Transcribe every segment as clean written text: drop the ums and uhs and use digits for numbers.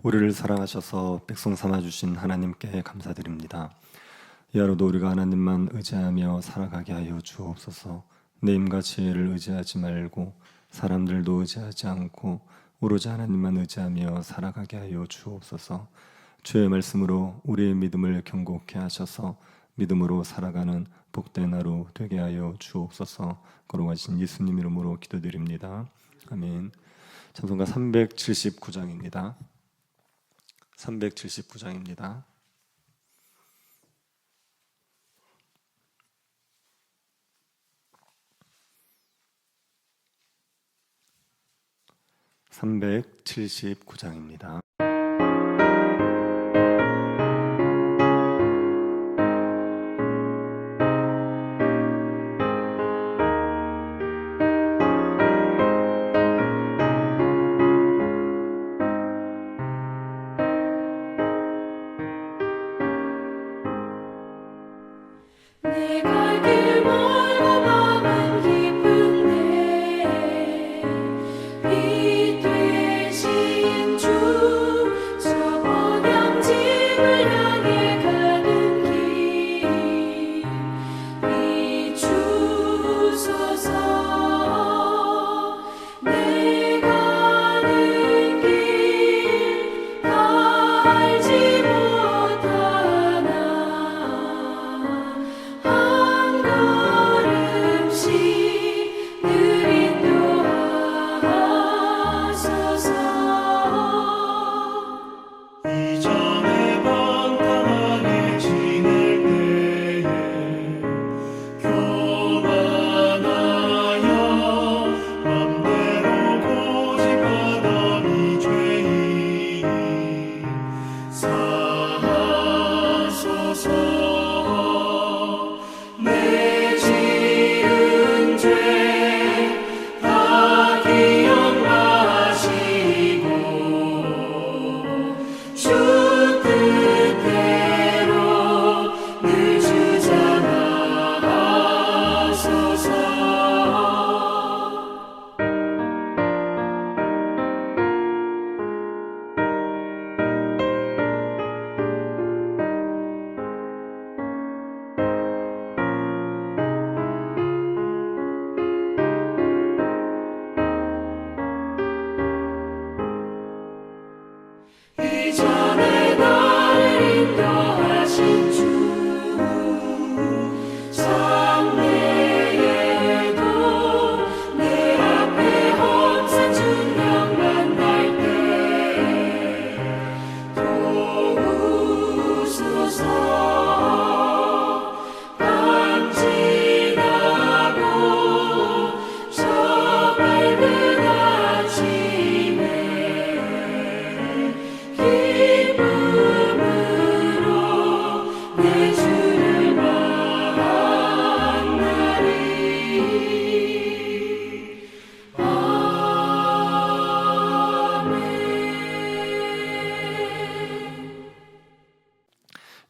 우리를 사랑하셔서 백성 삼아주신 하나님께 감사드립니다. 이 하루도 우리가 하나님만 의지하며 살아가게 하여 주옵소서. 내 힘과 지혜를 의지하지 말고 사람들도 의지하지 않고 오로지 하나님만 의지하며 살아가게 하여 주옵소서. 주의 말씀으로 우리의 믿음을 견고케 하셔서 믿음으로 살아가는 복된 하루 되게 하여 주옵소서. 거룩하신 예수님 이름으로 기도드립니다. 아멘. 찬송가 379장입니다. 379장입니다. (379장입니다)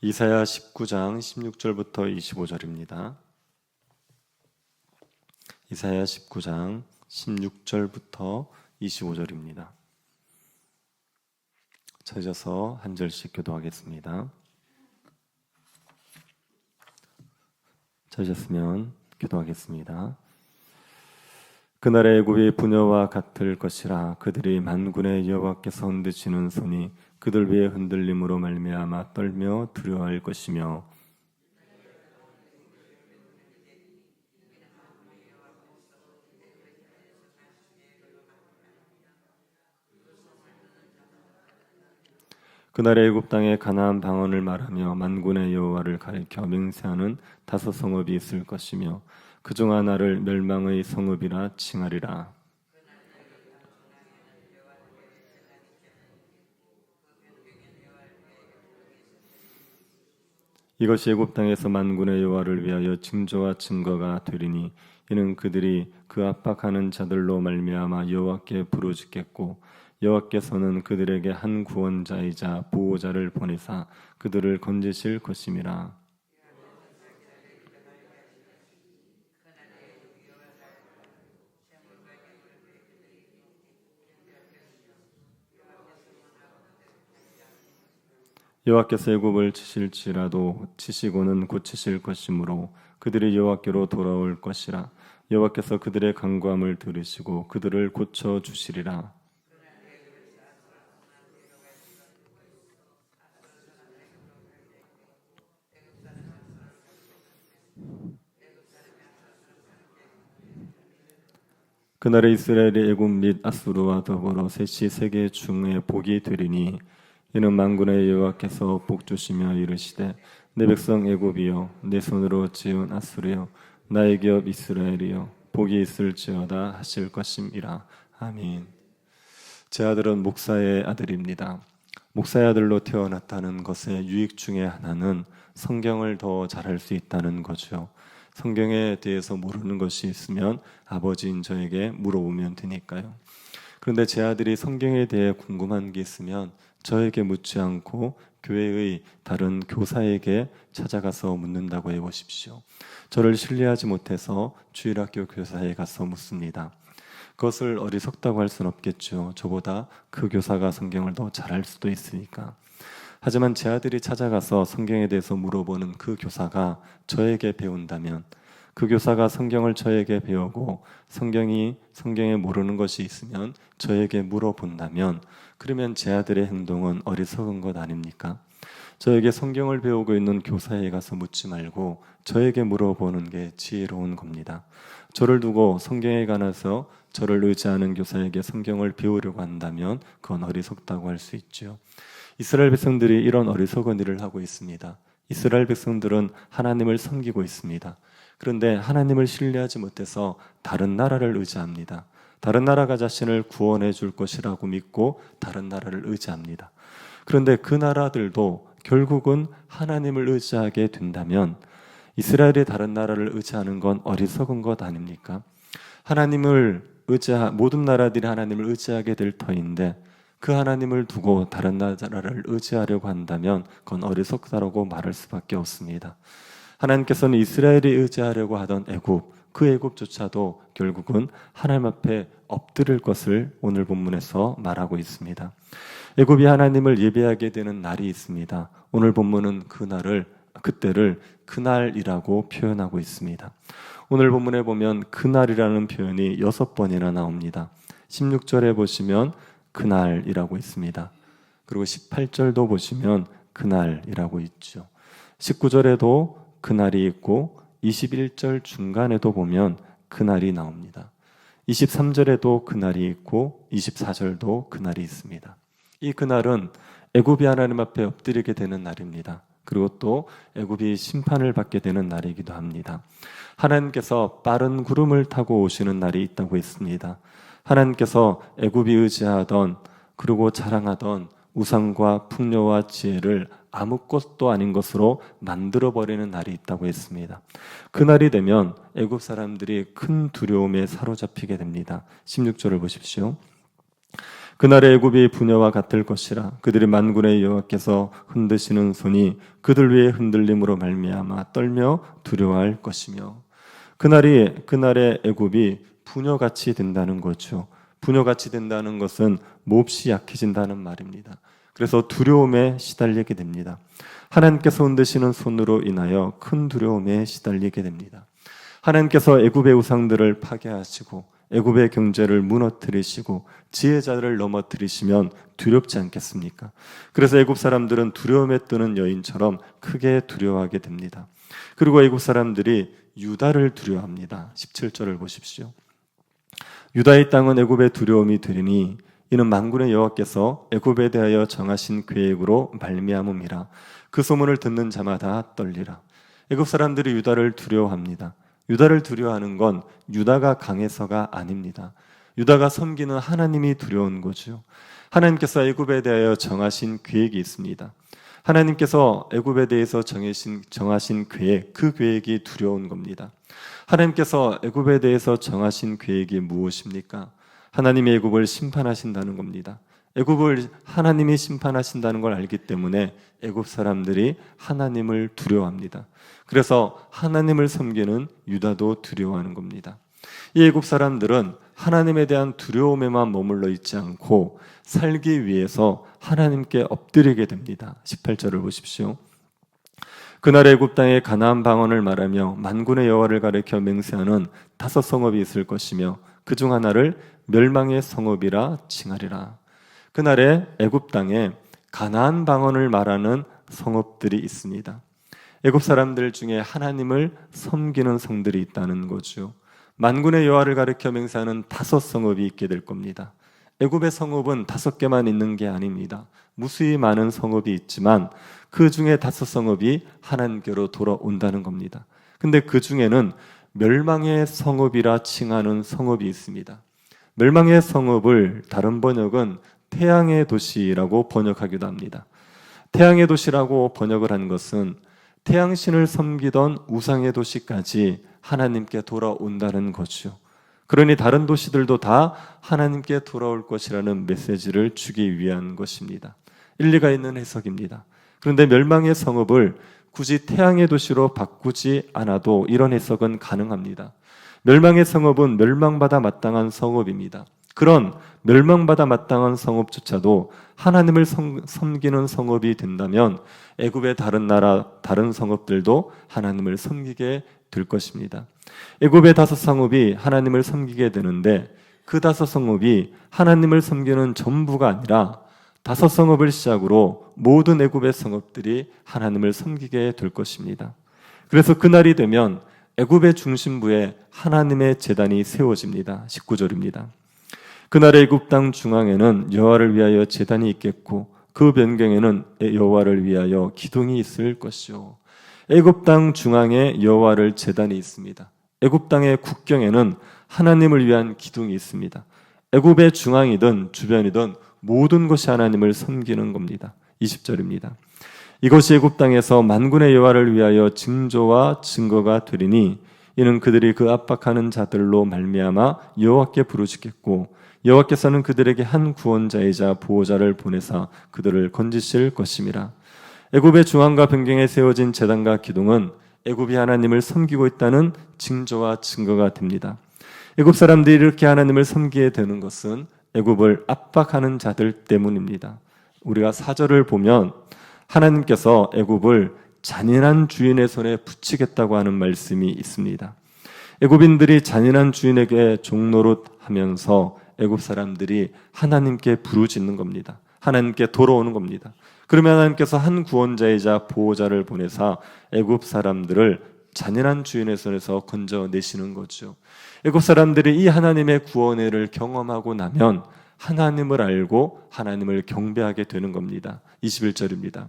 이사야 19장 16절부터 25절입니다. 이사야 19장 16절부터 25절입니다. 찾아서 한 절씩 교도하겠습니다. 찾으셨으면 기도하겠습니다. 그날의 애굽이 부녀와 같을 것이라. 그들이 만군의 여호와께서 흔드시는 손이 그들 위에 흔들림으로 말미암아 떨며 두려워할 것이며, 그날의 애굽 땅에 가나안 방언을 말하며 만군의 여호와를 가리켜 맹세하는 5 성읍이 있을 것이며 그중 하나를 멸망의 성읍이라 칭하리라. 이것이 애굽 땅에서 만군의 여호와를 위하여 징조와 증거가 되리니, 이는 그들이 그 압박하는 자들로 말미암아 여호와께 부르짖겠고 여호와께서는 그들에게 한 구원자이자 보호자를 보내사 그들을 건지실 것임이라. 여호와께서 애굽을 치실지라도 치시고는 고치실 것이므로 그들이 여호와께로 돌아올 것이라. 여호와께서 그들의 간구함을 들으시고 그들을 고쳐 주시리라. 그날에 이스라엘이 애굽 및 아수르와 더불어 셋이 세계 중에 복이 되리니 이는 만군의 여호와께서 복 주시며 이르시되 내 백성 애굽이여 내 손으로 지은 아수르여 나의 기업 이스라엘이여 복이 있을지어다 하실 것임이라. 아멘. 제 아들은 목사의 아들입니다. 목사의 아들로 태어났다는 것의 유익 중에 하나는 성경을 더 잘할 수 있다는 거죠. 성경에 대해서 모르는 것이 있으면 아버지인 저에게 물어보면 되니까요. 그런데 제 아들이 성경에 대해 궁금한 게 있으면 저에게 묻지 않고 교회의 다른 교사에게 찾아가서 묻는다고 해보십시오. 저를 신뢰하지 못해서 주일학교 교사에 가서 묻습니다. 그것을 어리석다고 할 수는 없겠죠. 저보다 그 교사가 성경을 더 잘할 수도 있으니까. 하지만 제 아들이 찾아가서 성경에 대해서 물어보는 그 교사가 저에게 배운다면, 그 교사가 성경을 저에게 배우고 성경에 모르는 것이 있으면 저에게 물어본다면, 그러면 제 아들의 행동은 어리석은 것 아닙니까? 저에게 성경을 배우고 있는 교사에 가서 묻지 말고 저에게 물어보는 게 지혜로운 겁니다. 저를 두고 성경에 관해서 저를 의지하는 교사에게 성경을 배우려고 한다면 그건 어리석다고 할 수 있죠. 이스라엘 백성들이 이런 어리석은 일을 하고 있습니다. 이스라엘 백성들은 하나님을 섬기고 있습니다. 그런데 하나님을 신뢰하지 못해서 다른 나라를 의지합니다. 다른 나라가 자신을 구원해 줄 것이라고 믿고 다른 나라를 의지합니다. 그런데 그 나라들도 결국은 하나님을 의지하게 된다면 이스라엘이 다른 나라를 의지하는 건 어리석은 것 아닙니까? 모든 나라들이 하나님을 의지하게 될 터인데 그 하나님을 두고 다른 나라를 의지하려고 한다면 그건 어리석다라고 말할 수밖에 없습니다. 하나님께서는 이스라엘이 의지하려고 하던 그 애굽조차도 결국은 하나님 앞에 엎드릴 것을 오늘 본문에서 말하고 있습니다. 애굽이 하나님을 예배하게 되는 날이 있습니다. 오늘 본문은 그때를 그날이라고 표현하고 있습니다. 오늘 본문에 보면 그날이라는 표현이 6번이나 나옵니다. 16절에 보시면 그날이라고 있습니다. 그리고 18절도 보시면 그날이라고 있죠. 19절에도 그날이 있고 21절 중간에도 보면 그날이 나옵니다. 23절에도 그날이 있고 24절도 그날이 있습니다. 이 그날은 애굽이 하나님 앞에 엎드리게 되는 날입니다. 그리고 또 애굽이 심판을 받게 되는 날이기도 합니다. 하나님께서 빠른 구름을 타고 오시는 날이 있다고 했습니다. 하나님께서 애굽이 의지하던 그리고 자랑하던 우상과 풍요와 지혜를 아무것도 아닌 것으로 만들어버리는 날이 있다고 했습니다. 그날이 되면 애굽 사람들이 큰 두려움에 사로잡히게 됩니다. 16절을 보십시오. 그날의 애굽이 부녀와 같을 것이라. 그들이 만군의 여호와께서 흔드시는 손이 그들 위에 흔들림으로 말미암아 떨며 두려워할 것이며. 그날의 애굽이 부녀같이 된다는 거죠. 부녀같이 된다는 것은 몹시 약해진다는 말입니다. 그래서 두려움에 시달리게 됩니다. 하나님께서 흔드시는 손으로 인하여 큰 두려움에 시달리게 됩니다. 하나님께서 애굽의 우상들을 파괴하시고 애굽의 경제를 무너뜨리시고 지혜자를 넘어뜨리시면 두렵지 않겠습니까? 그래서 애굽 사람들은 두려움에 뜨는 여인처럼 크게 두려워하게 됩니다. 그리고 애굽 사람들이 유다를 두려워합니다. 17절을 보십시오. 유다의 땅은 애굽의 두려움이 되리니 이는 만군의 여호와께서 애굽에 대하여 정하신 계획으로 말미암음이라. 그 소문을 듣는 자마다 떨리라. 애굽 사람들이 유다를 두려워합니다. 유다를 두려워하는 건 유다가 강해서가 아닙니다. 유다가 섬기는 하나님이 두려운 거죠. 하나님께서 애굽에 대하여 정하신 계획이 있습니다. 하나님께서 애굽에 대해서 정하신 계획, 그 계획이 두려운 겁니다. 하나님께서 애굽에 대해서 정하신 계획이 무엇입니까? 하나님이 애굽을 심판하신다는 겁니다. 애굽을 하나님이 심판하신다는 걸 알기 때문에 애굽 사람들이 하나님을 두려워합니다. 그래서 하나님을 섬기는 유다도 두려워하는 겁니다. 이 애굽 사람들은 하나님에 대한 두려움에만 머물러 있지 않고 살기 위해서 하나님께 엎드리게 됩니다. 18절을 보십시오. 그날 애굽 땅에 가나안 방언을 말하며 만군의 여호와를 가리켜 맹세하는 5 성읍이 있을 것이며 그중 하나를 멸망의 성읍이라 칭하리라. 그날에 애굽 땅에 가나안 방언을 말하는 성읍들이 있습니다. 애굽 사람들 중에 하나님을 섬기는 성들이 있다는 거죠. 만군의 여호와를 가리켜 맹세하는 5 성읍이 있게 될 겁니다. 애굽의 성읍은 5개만 있는 게 아닙니다. 무수히 많은 성읍이 있지만 그 중에 5 성읍이 하나님께로 돌아온다는 겁니다. 근데 그 중에는 멸망의 성읍이라 칭하는 성읍이 있습니다. 멸망의 성읍을 다른 번역은 태양의 도시라고 번역하기도 합니다. 태양의 도시라고 번역을 한 것은 태양신을 섬기던 우상의 도시까지 하나님께 돌아온다는 거죠. 그러니 다른 도시들도 다 하나님께 돌아올 것이라는 메시지를 주기 위한 것입니다. 일리가 있는 해석입니다. 그런데 멸망의 성읍을 굳이 태양의 도시로 바꾸지 않아도 이런 해석은 가능합니다. 멸망의 성읍은 멸망받아 마땅한 성읍입니다. 그런 멸망받아 마땅한 성읍조차도 하나님을 섬기는 성읍이 된다면 애굽의 다른 나라, 다른 성읍들도 하나님을 섬기게 될 것입니다. 애굽의 5 성읍이 하나님을 섬기게 되는데 그 5 성읍이 하나님을 섬기는 전부가 아니라 5 성읍을 시작으로 모든 애굽의 성읍들이 하나님을 섬기게 될 것입니다. 그래서 그날이 되면 애굽의 중심부에 하나님의 제단이 세워집니다. 19절입니다. 그날의 애굽 땅 중앙에는 여호와를 위하여 제단이 있겠고 그 변경에는 여호와를 위하여 기둥이 있을 것이요. 애굽 땅 중앙에 여호와를 제단이 있습니다. 애굽 땅의 국경에는 하나님을 위한 기둥이 있습니다. 애굽의 중앙이든 주변이든 모든 것이 하나님을 섬기는 겁니다. 20절입니다. 이것이 애굽 땅에서 만군의 여호와를 위하여 징조와 증거가 되리니 이는 그들이 그 압박하는 자들로 말미암아 여호와께 부르짖겠고 여호와께서는 그들에게 한 구원자이자 보호자를 보내사 그들을 건지실 것임이라. 애굽의 중앙과 변경에 세워진 제단과 기둥은 애굽이 하나님을 섬기고 있다는 징조와 증거가 됩니다. 애굽 사람들이 이렇게 하나님을 섬기게 되는 것은 애굽을 압박하는 자들 때문입니다. 우리가 4절을 보면 하나님께서 애굽을 잔인한 주인의 손에 붙이겠다고 하는 말씀이 있습니다. 애굽인들이 잔인한 주인에게 종노릇하면서 애굽 사람들이 하나님께 부르짖는 겁니다. 하나님께 돌아오는 겁니다. 그러면 하나님께서 한 구원자이자 보호자를 보내사 애굽 사람들을 잔인한 주인의 손에서 건져내시는 거죠. 애굽 사람들이 이 하나님의 구원을 경험하고 나면 하나님을 알고 하나님을 경배하게 되는 겁니다. 21절입니다.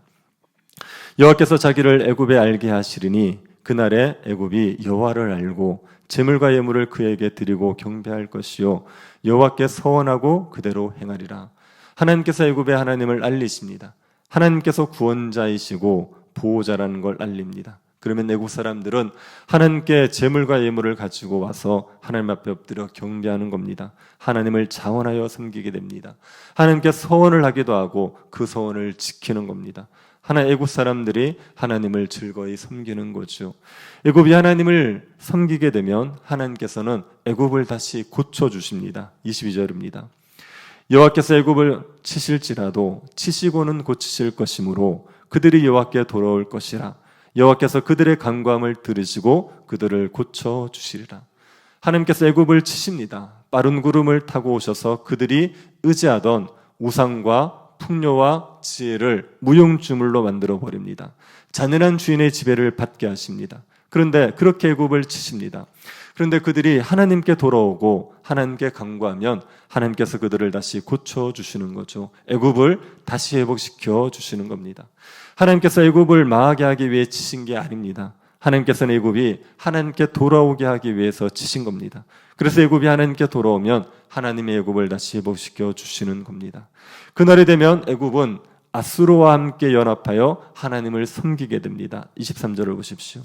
여호와께서 자기를 애굽에 알게 하시리니 그날에 애굽이 여호와를 알고 제물과 예물을 그에게 드리고 경배할 것이요 여호와께 서원하고 그대로 행하리라. 하나님께서 애굽의 하나님을 알리십니다. 하나님께서 구원자이시고 보호자라는 걸 알립니다. 그러면 애굽 사람들은 하나님께 제물과 예물을 가지고 와서 하나님 앞에 엎드려 경배하는 겁니다. 하나님을 자원하여 섬기게 됩니다. 하나님께 서원을 하기도 하고 그 서원을 지키는 겁니다. 애굽 사람들이 하나님을 즐거이 섬기는 거죠. 애굽이 하나님을 섬기게 되면 하나님께서는 애굽을 다시 고쳐주십니다. 22절입니다. 여호와께서 애굽을 치실지라도 치시고는 고치실 것이므로 그들이 여호와께 돌아올 것이라. 여호와께서 그들의 간구함을 들으시고 그들을 고쳐주시리라. 하나님께서 애굽을 치십니다. 빠른 구름을 타고 오셔서 그들이 의지하던 우상과 풍요와 지혜를 무용주물로 만들어 버립니다. 잔인한 주인의 지배를 받게 하십니다. 그런데 그렇게 애굽을 치십니다. 그런데 그들이 하나님께 돌아오고 하나님께 간구하면 하나님께서 그들을 다시 고쳐주시는 거죠. 애굽을 다시 회복시켜 주시는 겁니다. 하나님께서 애굽을 망하게 하기 위해 치신 게 아닙니다. 하나님께서는 애굽이 하나님께 돌아오게 하기 위해서 치신 겁니다. 그래서 애굽이 하나님께 돌아오면 하나님의 애굽을 다시 회복시켜 주시는 겁니다. 그날이 되면 애굽은 아수르와 함께 연합하여 하나님을 섬기게 됩니다. 23절을 보십시오.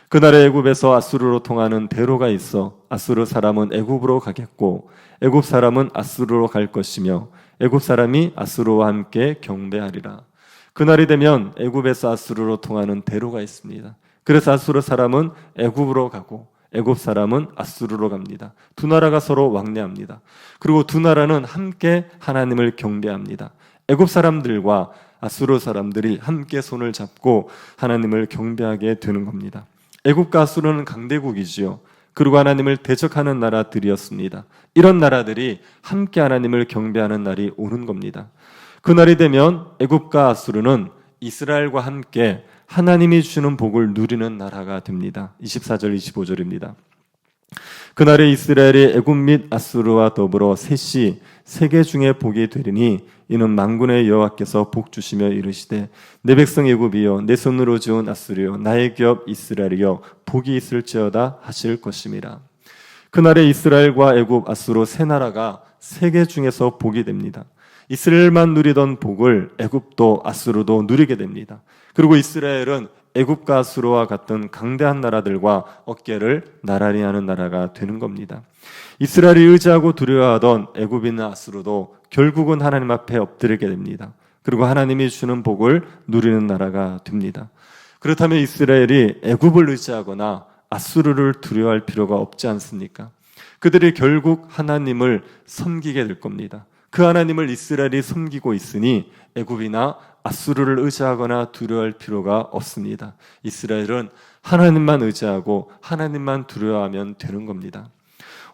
그날의 애굽에서 아수르로 통하는 대로가 있어 아수르 사람은 애굽으로 가겠고 애굽 사람은 아수르로 갈 것이며 애굽 사람이 아수르와 함께 경배하리라. 그날이 되면 애굽에서 아수르로 통하는 대로가 있습니다. 그래서 아수르 사람은 애굽으로 가고 애굽 사람은 아수르로 갑니다. 두 나라가 서로 왕래합니다. 그리고 두 나라는 함께 하나님을 경배합니다. 애굽 사람들과 아수르 사람들이 함께 손을 잡고 하나님을 경배하게 되는 겁니다. 애굽과 아수르는 강대국이지요. 그리고 하나님을 대적하는 나라들이었습니다. 이런 나라들이 함께 하나님을 경배하는 날이 오는 겁니다. 그날이 되면 애굽과 아수르는 이스라엘과 함께 하나님이 주는 복을 누리는 나라가 됩니다. 24절 25절입니다. 그날에 이스라엘이 애굽 및 아수르와 더불어 셋이 세계 중에 복이 되리니 이는 만군의 여호와께서 복 주시며 이르시되 내 백성 애굽이여 내 손으로 지은 아수르여 나의 기업 이스라엘이여 복이 있을지어다 하실 것임이라. 그날에 이스라엘과 애굽 아수르 세 나라가 세계 중에서 복이 됩니다. 이스라엘만 누리던 복을 애굽도 아수르도 누리게 됩니다. 그리고 이스라엘은 애굽과 아수르와 같은 강대한 나라들과 어깨를 나란히 하는 나라가 되는 겁니다. 이스라엘이 의지하고 두려워하던 애굽이나 아수르도 결국은 하나님 앞에 엎드리게 됩니다. 그리고 하나님이 주는 복을 누리는 나라가 됩니다. 그렇다면 이스라엘이 애굽을 의지하거나 아수르를 두려워할 필요가 없지 않습니까? 그들이 결국 하나님을 섬기게 될 겁니다. 그 하나님을 이스라엘이 섬기고 있으니 애굽이나 아수르를 의지하거나 두려워할 필요가 없습니다. 이스라엘은 하나님만 의지하고 하나님만 두려워하면 되는 겁니다.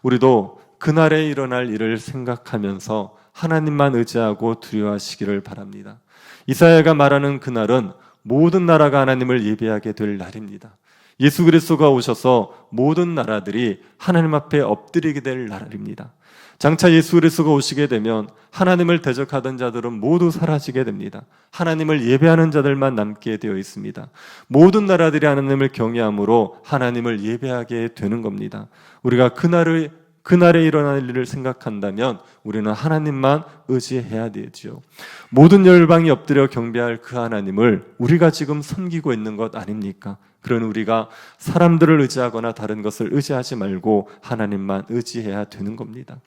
우리도 그날에 일어날 일을 생각하면서 하나님만 의지하고 두려워하시기를 바랍니다. 이사야가 말하는 그날은 모든 나라가 하나님을 예배하게 될 날입니다. 예수 그리스도가 오셔서 모든 나라들이 하나님 앞에 엎드리게 될 날입니다. 장차 예수 그리스도가 오시게 되면 하나님을 대적하던 자들은 모두 사라지게 됩니다. 하나님을 예배하는 자들만 남게 되어 있습니다. 모든 나라들이 하나님을 경외함으로 하나님을 예배하게 되는 겁니다. 우리가 그날에 일어날 일을 생각한다면 우리는 하나님만 의지해야 되지요. 모든 열방이 엎드려 경배할 그 하나님을 우리가 지금 섬기고 있는 것 아닙니까? 그런 우리가 사람들을 의지하거나 다른 것을 의지하지 말고 하나님만 의지해야 되는 겁니다.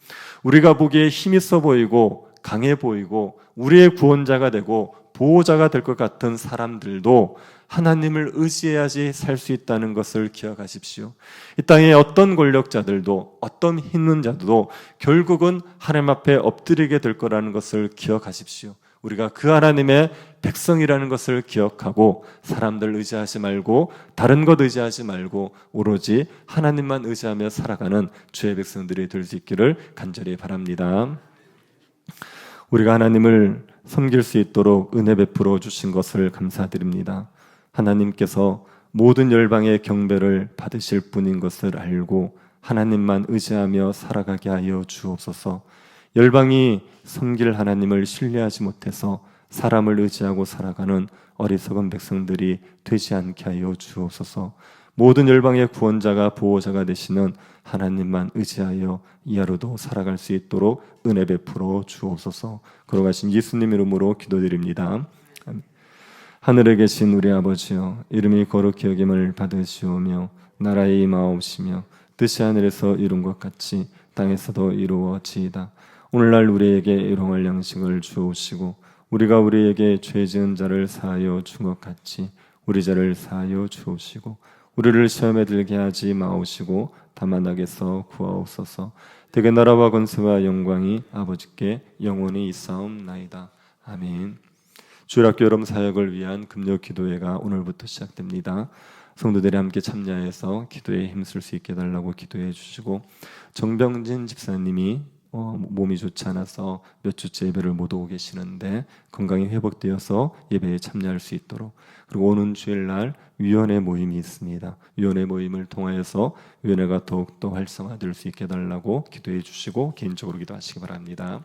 우리가 보기에 힘 있어 보이고 강해 보이고 우리의 구원자가 되고 보호자가 될 것 같은 사람들도 하나님을 의지해야지 살 수 있다는 것을 기억하십시오. 이 땅의 어떤 권력자들도 어떤 힘있는 자도 결국은 하나님 앞에 엎드리게 될 거라는 것을 기억하십시오. 우리가 그 하나님의 백성이라는 것을 기억하고 사람들 의지하지 말고 다른 것 의지하지 말고 오로지 하나님만 의지하며 살아가는 주의 백성들이 될 수 있기를 간절히 바랍니다. 우리가 하나님을 섬길 수 있도록 은혜 베풀어 주신 것을 감사드립니다. 하나님께서 모든 열방의 경배를 받으실 분인 것을 알고 하나님만 의지하며 살아가게 하여 주옵소서. 열방이 섬길 하나님을 신뢰하지 못해서 사람을 의지하고 살아가는 어리석은 백성들이 되지 않게 하여 주옵소서. 모든 열방의 구원자가 보호자가 되시는 하나님만 의지하여 이 하루도 살아갈 수 있도록 은혜 베풀어 주옵소서. 걸어가신 예수님 이름으로 기도드립니다. 아멘. 하늘에 계신 우리 아버지여, 이름이 거룩히 여김을 받으시오며 나라의 임하옵시며 뜻이 하늘에서 이룬 것 같이 땅에서도 이루어지이다. 오늘날 우리에게 일용할 양식을 주옵시고 우리가 우리에게 죄 지은 자를 사하여 준 것 같이 우리 죄를 사하여 주옵시고 우리를 시험에 들게 하지 마옵시고 다만 악에서 구하옵소서. 대개 나라와 권세와 영광이 아버지께 영원히 있사옵나이다. 아멘. 주일학교 여러분 사역을 위한 금요 기도회가 오늘부터 시작됩니다. 성도들이 함께 참여해서 기도에 힘쓸 수 있게 해달라고 기도해 주시고, 정병진 집사님이 몸이 좋지 않아서 몇 주째 예배를 못 오고 계시는데 건강이 회복되어서 예배에 참여할 수 있도록, 그리고 오는 주일날 위원회 모임이 있습니다. 위원회 모임을 통하여서 위원회가 더욱더 활성화될 수 있게 해달라고 기도해 주시고 개인적으로 기도하시기 바랍니다.